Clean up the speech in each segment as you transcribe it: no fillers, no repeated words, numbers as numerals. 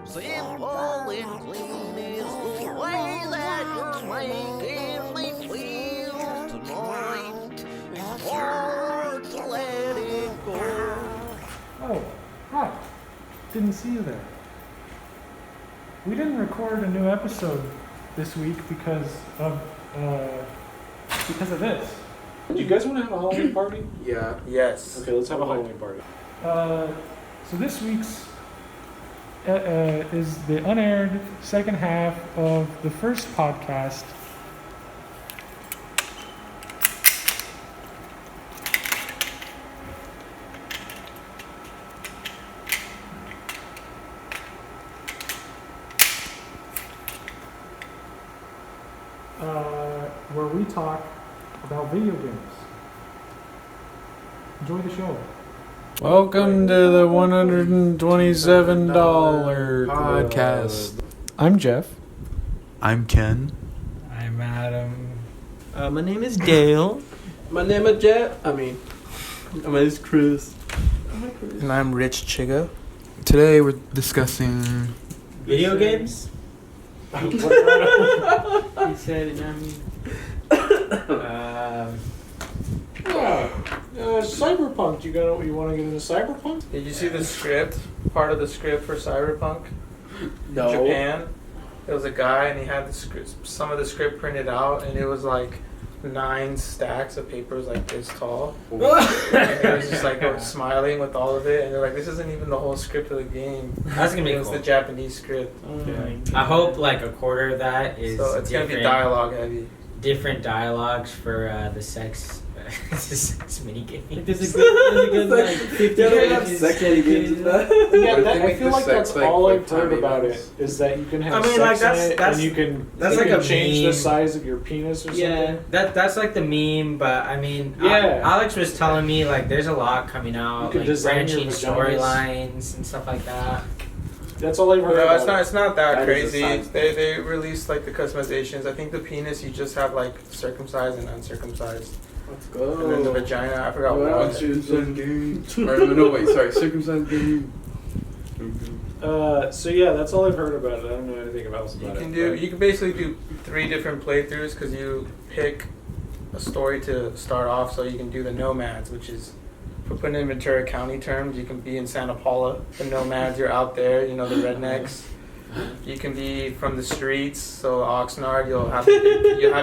Simple and clean is the way that you're making me feel tonight. It's hard to let it go. Oh, hi. Didn't see you there. We didn't record a new episode this week because of this. Do you guys want to have a Halloween party? Yeah. Yes. Okay, let's have a Halloween party. So this week's is the unaired second half of the first podcast. Where we talk about video games. Enjoy the show. Welcome to the $127 podcast. I'm Jeff. I'm Ken. I'm Adam. My name is Dale. My name is Jet. My name is Chris. And I'm Rich Chiga. Today we're discussing Video games? He said it, I mean. Cyberpunk. You want to get into Cyberpunk? Did you see the script? Part of the script for Cyberpunk? No. In Japan. There was a guy and he had the script, some of the script printed out, and it was like 9 stacks of papers like this tall. And he was just like smiling with all of it, and they're like, "This isn't even the whole script of the game. That's gonna be It was cool. the Japanese script." I hope like a quarter of that is So it's gonna be dialogue heavy. different dialogues for the sex the sex mini game. There's a good like 50 pages. Yeah, I feel like that's all I've heard about it, is that you can have sex like, in it and you can change the meme. size of your penis or something. Yeah, that's like the meme, but I mean, Yeah. Alex was telling me like there's a lot coming out, You can like design your branching vaginas. storylines and stuff like that. That's all I've heard No, about it's not that That is a crazy. size. They released like the customizations. I think the penis you just have like circumcised and uncircumcised, Let's and then the go. vagina I forgot What what. else? No, wait, sorry. Circumcised game. So yeah, that's all I've heard about it. I don't know anything else about it. You can basically do 3 different playthroughs because you pick a story to start off. So you can do the nomads, which is, for putting it in Ventura County terms, you can be in Santa Paula. The nomads, you're out there, the rednecks. You can be from the streets, so Oxnard, you'll have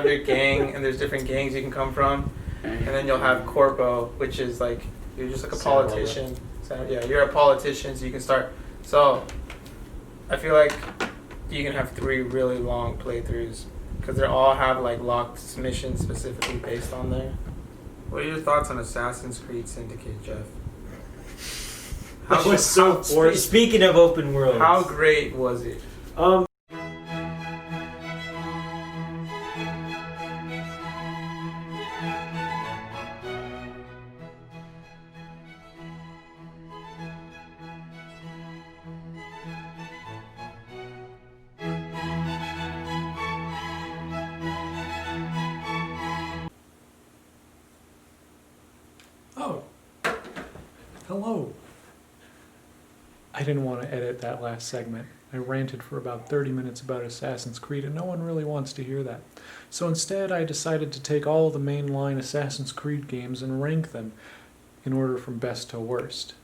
your gang, and there's different gangs you can come from. And then you'll have Corpo, which is like, you're just like a politician. So, yeah, you're a politician, so you can start. So, I feel like you can have 3 really long playthroughs, because they all have like locked missions specifically based on there. What are your thoughts on Assassin's Creed Syndicate, Jeff? That was so forced. Speaking of open worlds, How great was it? Oh, hello. I didn't want to edit that last segment. I ranted for about 30 minutes about Assassin's Creed, and no one really wants to hear that. So instead, I decided to take all of the mainline Assassin's Creed games and rank them in order from best to worst.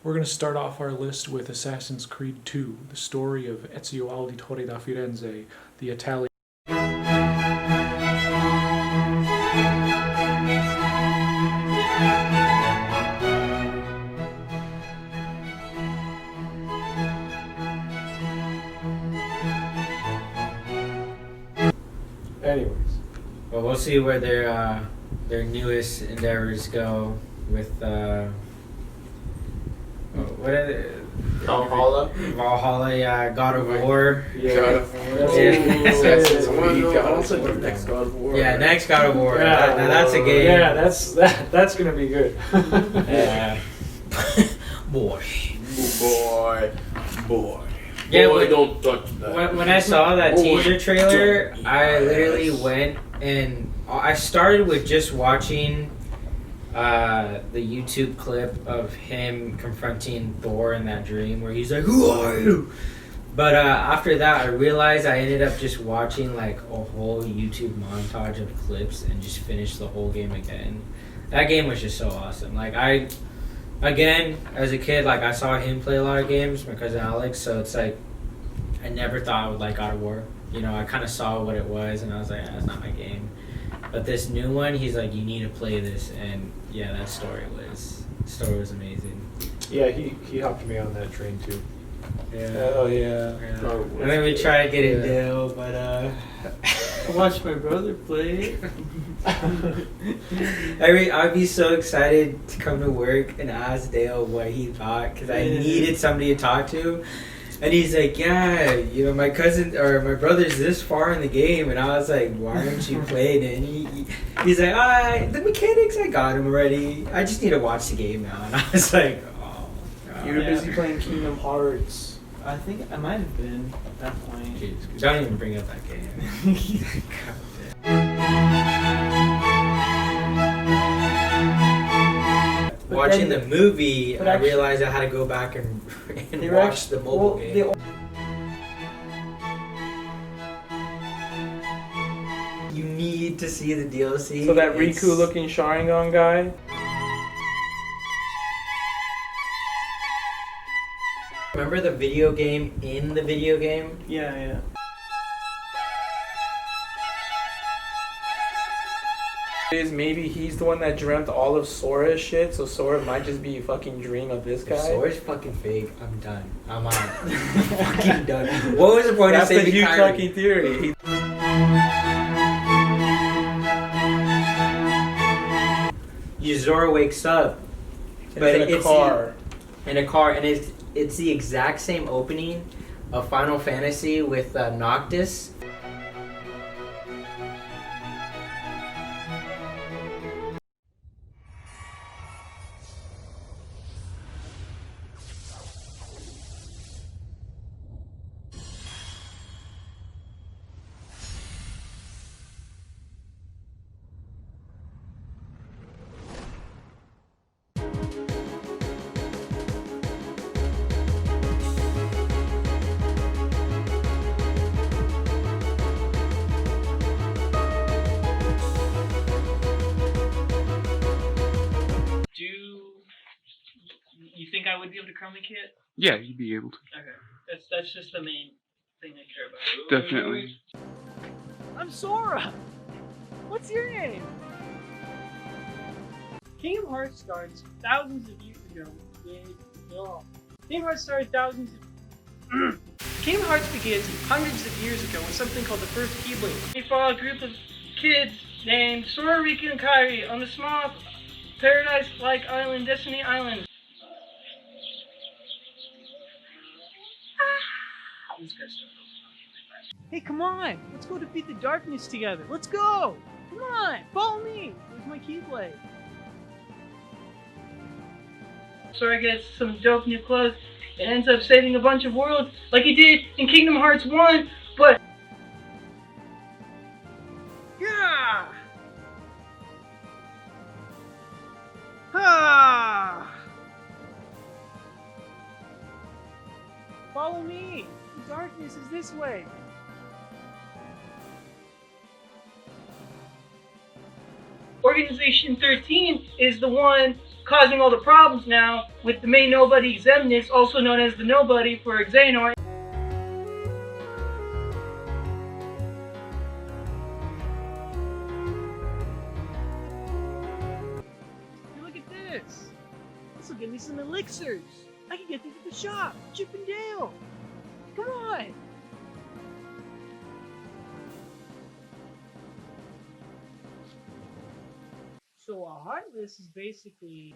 We're going to start off our list with Assassin's Creed 2, the story of Ezio Auditore da Firenze, the Italian. Anyways. well, we'll see where their newest endeavors go with what are they? Valhalla, yeah, God of War. Yeah. God of War. Assassin's Creed. Creed. Next God of War. Yeah, next God of War. Yeah. Now that's a game. Yeah, that's gonna be good. Yeah. Boy. Boy. Yeah, Boy, when, don't touch that. when I saw that Boy, teaser trailer, don't I literally yes. went and I started with just watching the YouTube clip of him confronting Thor in that dream where he's like, "Who are you?" But after that, I realized I ended up just watching like a whole YouTube montage of clips and just finished the whole game again. That game was just so awesome. Like again, as a kid, like I saw him play a lot of games, my cousin Alex. So it's like I never thought I would like God of War. You know, I kind of saw what it was, and I was like, that's not my game. But this new one, he's like, you need to play this, and yeah, that story was amazing. Yeah, he hopped me on that train too. Yeah. Oh yeah. Oh, And then we tried to get it Dale, but I watched my brother play it. I'd be so excited to come to work and ask Dale what he thought because I needed somebody to talk to. And he's like, yeah, you know, my cousin or my brother's this far in the game. And I was like, why aren't you playing it? And he's like, the mechanics, I got him already. I just need to watch the game now. And I was like, oh, God. You were busy playing Kingdom Hearts. I think I might have been at that point. Jeez, don't even bring up that game. But Watching then- the movie, but I actually- realized I had to go back and They were watch the mobile game. You need to see the DLC. So that It's- Riku looking Sharingan guy. Remember the video game in the video game? Yeah. Is maybe he's the one that dreamt all of Sora's shit, so Sora might just be a fucking dream of this guy. If Sora's fucking fake, I'm done. I'm out. I'm fucking done. What was the point That's of the saving huge Kyrie? fucking theory. Zora wakes up, but in a car. In a car, and it's the exact same opening of Final Fantasy with Noctis. You think I would be able to chroma kit? Yeah, you'd be able to. Okay, that's just the main thing I care about. Definitely. I'm Sora. What's your name? Kingdom Hearts starts thousands of years ago. Kingdom Hearts started thousands of. Kingdom Hearts begins hundreds of years ago with something called the first Keyblade. We follow a group of kids named Sora, Riku, and Kairi on the small paradise-like island, Destiny Island. Hey, come on! Let's go defeat the darkness together. Let's go! Come on, follow me. Where's my Keyblade? Sora gets some dope new clothes and ends up saving a bunch of worlds like he did in Kingdom Hearts 1, but... Yeah! Ah! Follow me! The darkness is this way! Organization 13 is the one causing all the problems now with the main nobody Xemnas, also known as the Nobody for Xehanort. Hey, look at this! This will give me some elixirs! I can get these at the shop! Chip and Dale! Come on! So a Heartless is basically...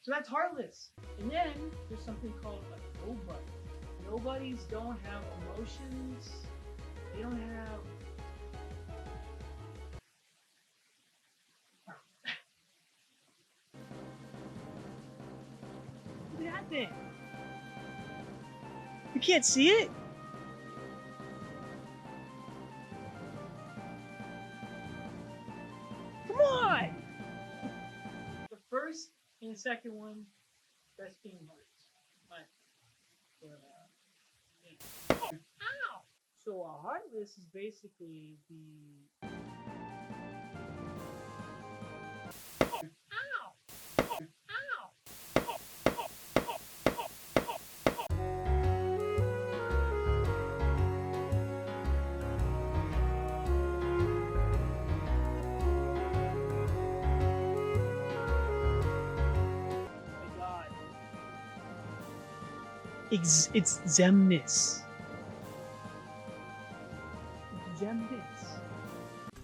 So that's Heartless. And then there's something called a Nobody. Nobodies don't have emotions. They don't have... Look at that thing. You can't see it? Come on! The first and the second one That's Kingdom Hearts. Ow! So a Heartless is basically the. Ow! Ow! It's Zemnis. Zemnis.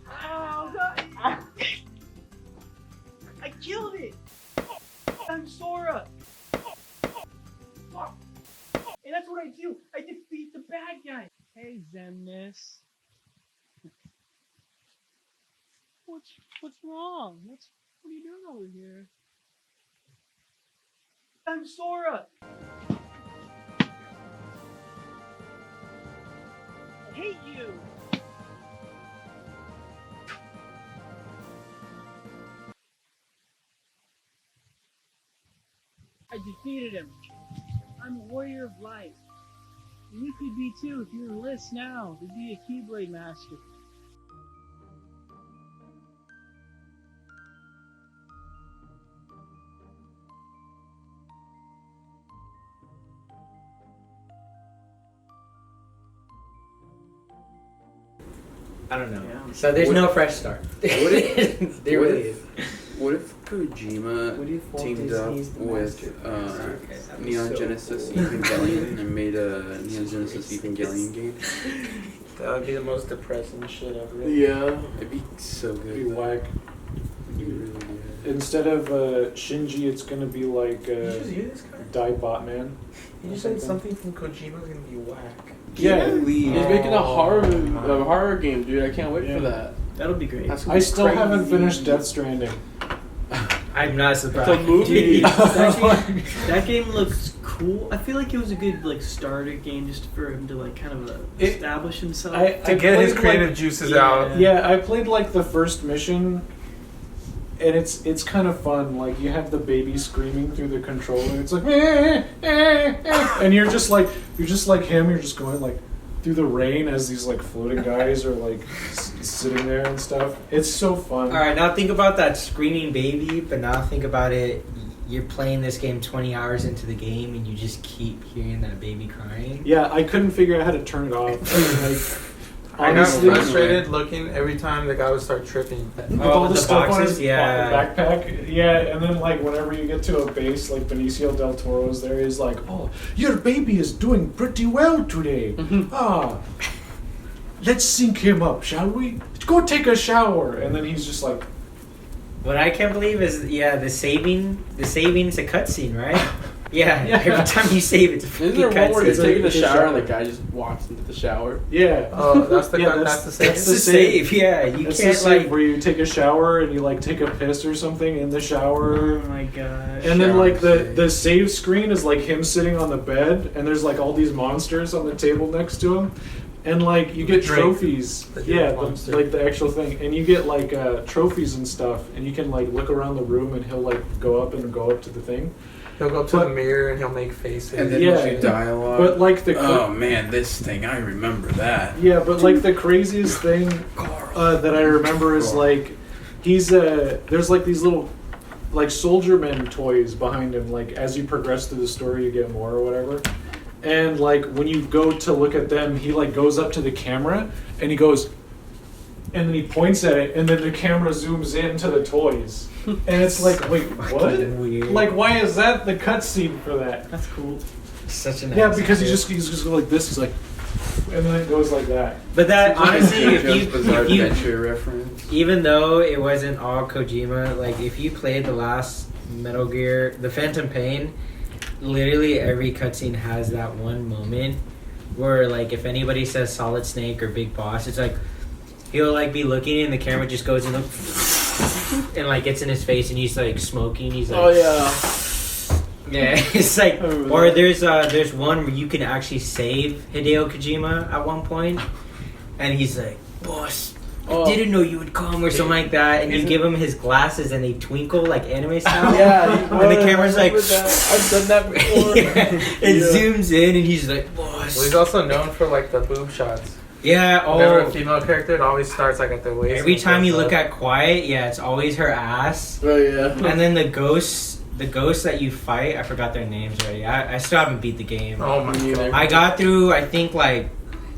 Ow, God. I killed it! I'm Sora! Fuck. And that's what I do! I defeat the bad guy! Hey, Zemnis. What's wrong? What are you doing over here? I'm Sora! I hate you! I defeated him. I'm a warrior of light. And you could be too if you enlist now to be a Keyblade Master. I don't know. So there's no fresh start. There really is. What if Kojima teamed up with Neon Genesis Evangelion and made a Neon Genesis Evangelion game? That would be the most depressing shit ever. Yeah. It'd be so good. It'd be whack. It'd be really good. Instead of Shinji, it's gonna be like Die Botman. You just said something from Kojima was gonna be whack. Yeah, he's making a horror game, dude. I can't wait for that. That'll be great. I still haven't finished Death Stranding. I'm not surprised. It's a movie. That game looks cool. I feel like it was a good starter game just for him to kind of establish himself. To get his creative juices out. Yeah, I played the first mission, and it's kind of fun. Like you have the baby screaming through the controller. It's like, and you're just like him. You're just going through the rain as these floating guys are sitting there and stuff. It's so fun. All right, now think about that screaming baby, but now think about it. You're playing this game 20 hours into the game, and you just keep hearing that baby crying. Yeah, I couldn't figure out how to turn it off. I got frustrated looking every time the guy would start tripping. With all the stuff boxes, on his yeah. backpack. Yeah, and then whenever you get to a base, Benicio del Toro's there, he's like, "Oh, your baby is doing pretty well today. Let's sync him up, shall we? Go take a shower." And then he's just like, What I can't believe is, the saving's a cutscene, right? Yeah, every time you save, it's a fucking Isn't there one where he's cutscene. taking a shower and the guy just walks into the shower? "Yeah." Oh, that's the that's the same. That's the save, yeah. You That's can't, the save where you take a shower and you take a piss or something in the shower. Oh my gosh. And then the save screen is him sitting on the bed, and there's all these monsters on the table next to him, and you get trophies. The actual thing, and you get trophies and stuff, and you can look around the room, and he'll go up to the thing. He'll go up to the mirror and he'll make faces. And then you do dialogue. But oh man, this thing, I remember that. Yeah, but the craziest thing that I remember is he's there's these little soldierman toys behind him. As you progress through the story, you get more or whatever. And when you go to look at them, he goes up to the camera and he goes, and then he points at it, and then the camera zooms into the toys. And it's wait, what? Weird. Why is that the cutscene for that? That's cool. Such an Because he's just like this. He's and then it goes like that. But that honestly, Joe's Bizarre Adventure reference. Even though it wasn't all Kojima, if you played the last Metal Gear, the Phantom Pain, literally every cutscene has that one moment where if anybody says Solid Snake or Big Boss, it's he'll be looking and the camera just goes in and gets in his face and he's smoking. He's Oh yeah. Yeah, it's or there's one where you can actually save Hideo Kojima at one point, and he's like, "Boss, didn't know you would come or something like that, and you give him his glasses and they twinkle like anime style. Yeah, and the camera's like, I've done that before. it zooms in and he's like, boss. Well, he's also known for like the boob shots. Yeah, Whenever a female character, it always starts like at their waist. Every time you look at Quiet, yeah, it's always her ass. Oh yeah. And then the ghosts that you fight, I forgot their names already. I still haven't beat the game. Oh my god. I got through, I think, like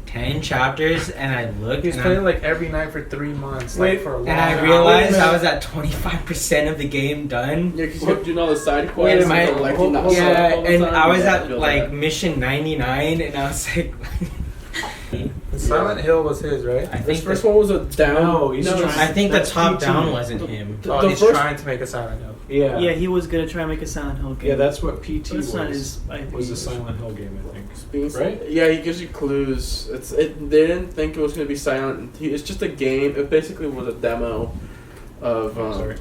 10 chapters, and I looked. He's playing like every night for 3 months, like for a long and I realized I was at 25% of the game done. Yeah, because you're doing all the side quests and collecting that stuff all the and time. I was Yeah, at like mission 99, and I was like. Silent Hill was his, right? I This think first one was a down. No, he's trying. I think the That's top PT. down wasn't him. Oh, The he's first- trying to make a Silent Hill. Yeah. Yeah, he was gonna try and make a Silent Hill game. Yeah, that's what PT But it's not was. his IP. Was a Silent Hill game, I think. Being- Right? Yeah, he gives you clues. They didn't think it was gonna be silent. It's just a game. It basically was a demo of Sorry.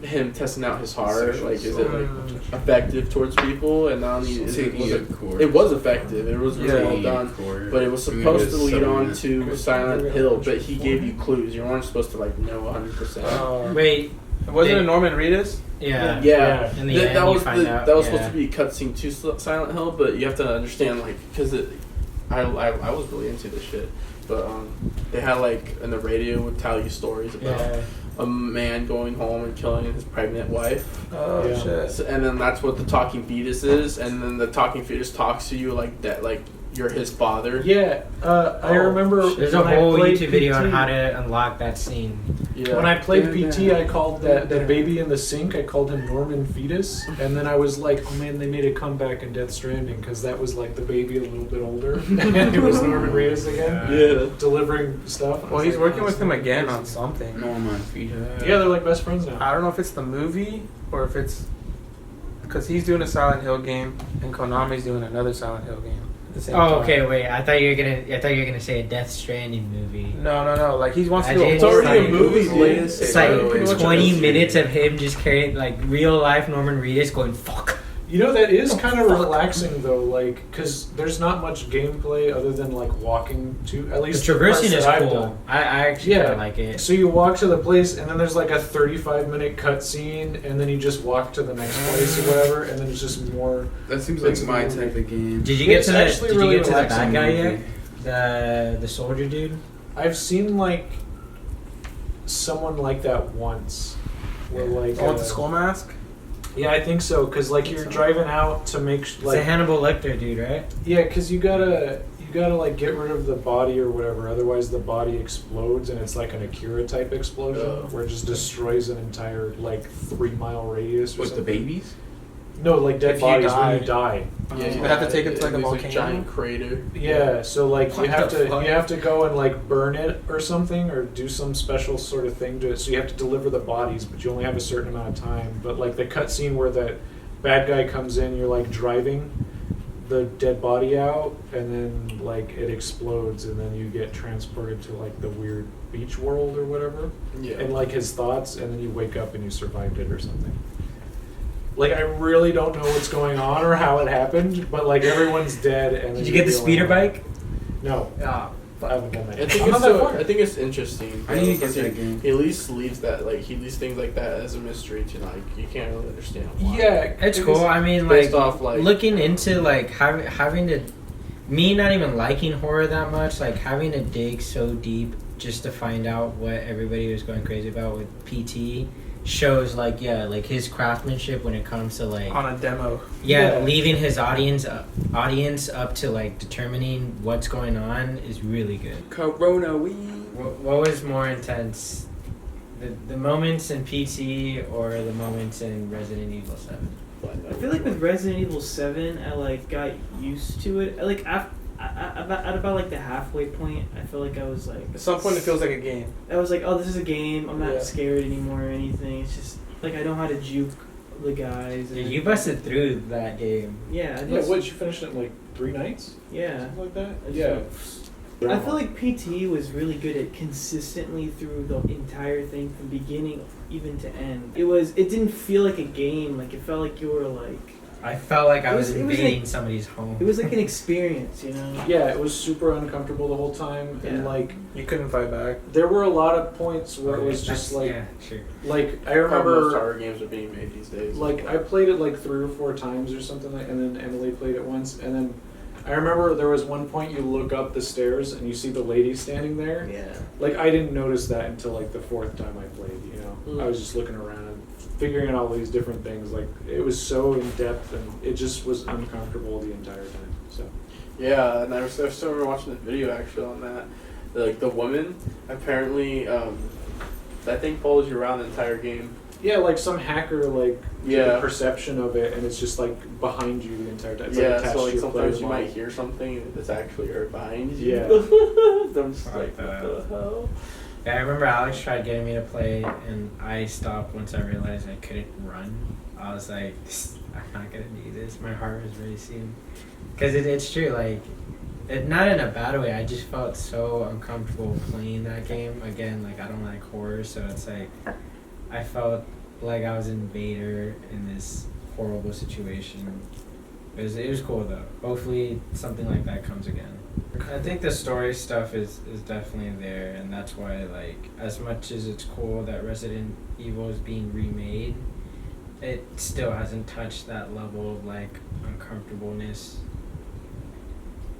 him testing out his heart. Like, is it like effective towards people? And not only is it, it was effective. It was really well done. But it was supposed to lead on to Silent Hill. But he gave you clues. You weren't supposed to like know 100%. Wait, Wasn't it Norman Reedus? yeah. Yeah, In the end, that you was find out. that was yeah. supposed to be a cutscene to Silent Hill, but you have to understand like because I was really into this shit, but they had like in the radio would tell you stories about a man going home and killing his pregnant wife. Oh Yeah. shit. So, and then that's what the talking fetus is, and then the talking fetus talks to you like that, like you're his father. Yeah, I remember. There's a when I whole played YouTube video on PT. how to unlock that scene. Yeah. When I played PT, I called that baby in the sink. I called him Norman Fetus, and then I was like, "Oh man, they made a comeback in Death Stranding because that was like the baby a little bit older, and it was Norman Reedus again, delivering stuff." Well, he's working with him again on something. Norman Fetus. Yeah, they're like best friends now. I don't know if it's the movie or if it's because he's doing a Silent Hill game and Konami's doing another Silent Hill game at the same time. Oh, okay, wait. I thought you were gonna say a Death Stranding movie. No. Like he wants to do a It's already a horror movie. latest. It's like 20 minutes of him just carrying like real life Norman Reedus going fuck. You know, that is kind of relaxing though, like, because there's not much gameplay other than like walking to at The least traversing parts is that I've cool. done. I actually kinda like it. So you walk to the place, and then there's like a 35-minute cutscene, and then you just walk to the next place or whatever, and then it's just more. That seems It's like my movie. type of game. Did you get It's to the actually Did you really get to the relaxing bad guy movie. yet? The soldier dude. I've seen like someone like that once, where like. Oh, with the skull mask? Yeah, I think so. Cause like you're driving out to make It's like a Hannibal Lecter dude, right? yeah, cause you gotta like get rid of the body or whatever. Otherwise, the body explodes, and it's like an Akira type explosion where it just destroys an entire like 3-mile radius. Or With the something. babies? No, like dead If you bodies die. when you die. Yeah, They have to take it to like a leaves volcano? giant crater. Yeah, so like What you have the to fuck? you have to go and like burn it or something or do some special sort of thing to it. So you have to deliver the bodies, but you only have a certain amount of time. But like the cutscene where the bad guy comes in, you're like driving the dead body out, and then like it explodes, and then you get transported to like the weird beach world or whatever, Yeah. and like his thoughts, and then you wake up and you survived it or something. Like I really don't know what's going on or how it happened, but like everyone's dead. And Did you get the speeder bike? No, Ah, I haven't done that. I think I'm not it's that far. I think it's interesting. I need to get because that game. He at least leaves that like he leaves things like that as a mystery to like you can't really understand why. Yeah, it's cool. I mean, like Based off, like- looking into like having to me not even liking horror that much, like having to dig so deep just to find out what everybody was going crazy about with PT shows like like his craftsmanship when it comes to like On a demo. Yeah. leaving his audience up to like determining what's going on is really good. Corona weed. What was more intense, the moments in PT or the moments in Resident Evil 7? I feel like with Resident Evil 7, I like got used to it. I, like at about like the halfway point, I feel like I was like At some point, it feels like a game. I was like, oh, this is a game. I'm not Yeah. scared anymore or anything. It's just like I know how to juke the guys. And You busted through that game. Yeah, I Yeah, just- what, you finished it in like 3 nights? yeah. Something like that? I Yeah. I feel like PT was really good at consistently through the entire thing from beginning even to end. It didn't feel like a game. Like it felt like you were like I felt like I was It was invading like- somebody's home. It was like an experience, you know. Yeah, it was super uncomfortable the whole time, and Yeah. like You couldn't fight back. there were a lot of points where it was just like, yeah, sure. like I Most remember, horror games are being made these days. like I played it like 3 or 4 times or something like, and then Emily played it once, and then I remember there was one point you look up the stairs and you see the lady standing there. Yeah. Like I didn't notice that until like the 4th time I played. You know, I was just looking around and figuring out all these different things. Like it was so in depth and it just was uncomfortable the entire time. So Yeah, and I still remember watching the video actually on that. Like the woman, apparently, that thing follows you around the entire game. yeah, like some hacker like did Yeah. a perception of it and it's just like behind you the entire time. It's Yeah, like attached so to like your sometimes player you might model. hear something that's actually right behind you. Yeah. I'm just like, what the hell? Yeah, I remember Alex tried getting me to play, and I stopped once I realized I couldn't run. I was like, I'm not gonna do this. My heart was racing. Because it's true, like, not in a bad way. I just felt so uncomfortable playing that game. Again, like, I don't like horror, so it's like, I felt like I was an invader in this horrible situation. It was cool, though. Hopefully, something like that comes again. I think the story stuff is definitely there, and that's why, like, as much as it's cool that Resident Evil is being remade, it still hasn't touched that level of, like, uncomfortableness.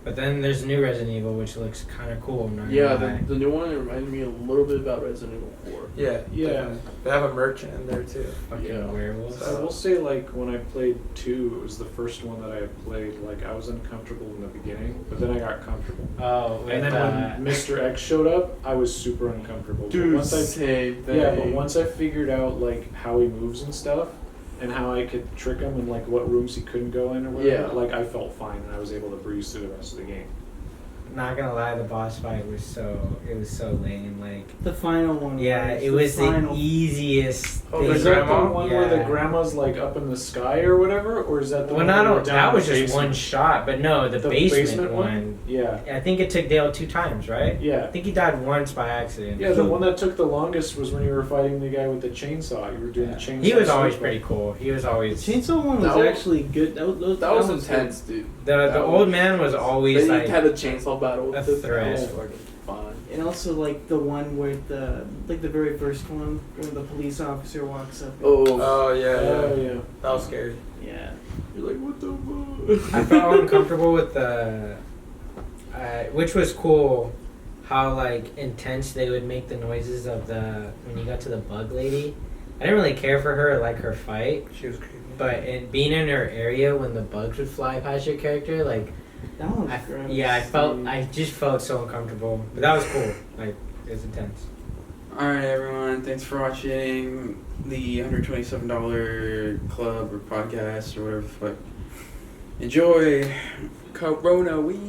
But then there's new Resident Evil, which looks kind of cool. I'm not gonna Yeah, lie. the new one reminded me a little bit about Resident Evil 4. Yeah. Yeah. definitely. They have a merchant in there too. Fucking Yeah. werewolves. I will say, like, when I played 2, it was the first one that I had played. Like, I was uncomfortable in the beginning, but then I got comfortable. Oh, And then when Mr. X showed up, I was super uncomfortable. But Dude, once I, same thing. yeah, but once I figured out, like, how he moves and stuff, and how I could trick him and, like, what rooms he couldn't go in or whatever, Yeah. like, I felt fine, and I was able to breeze through the rest of the game. Not gonna lie, the boss fight was so lame. Like, The final one. yeah, it the was the final. easiest. Oh, thing. the Is that the grandma? one where the Yeah. grandma's, like, up in the sky or whatever? Or is that the Well, one where down that in was the just basement? one shot, but no, the basement one. Yeah. I think it took Dale 2 times, right? Yeah. I think he died once by accident. Yeah, the one that took the longest was when you were fighting the guy with the chainsaw. You were doing the chainsaw. He was always sniper. pretty cool. He was always Chainsaw one was That was- actually good. That was intense, dude. the that old was- man was always They like had a chainsaw battle with a this. threat. That was fucking fun. And also like the one where the very first one when the police officer walks up. Oh yeah, Oh, yeah. yeah. That was scary. Yeah. You're like, what the fuck? I felt uncomfortable with the, which was cool, how like intense they would make the noises of when you got to the bug lady. I didn't really care for her or like her fight, She was creepy. but being in her area when the bugs would fly past your character, like, That one was gross. I just felt so uncomfortable. But that was cool. Like, it was intense. Alright, everyone. Thanks for watching the $127 club or podcast or whatever the fuck. Enjoy Corona Week.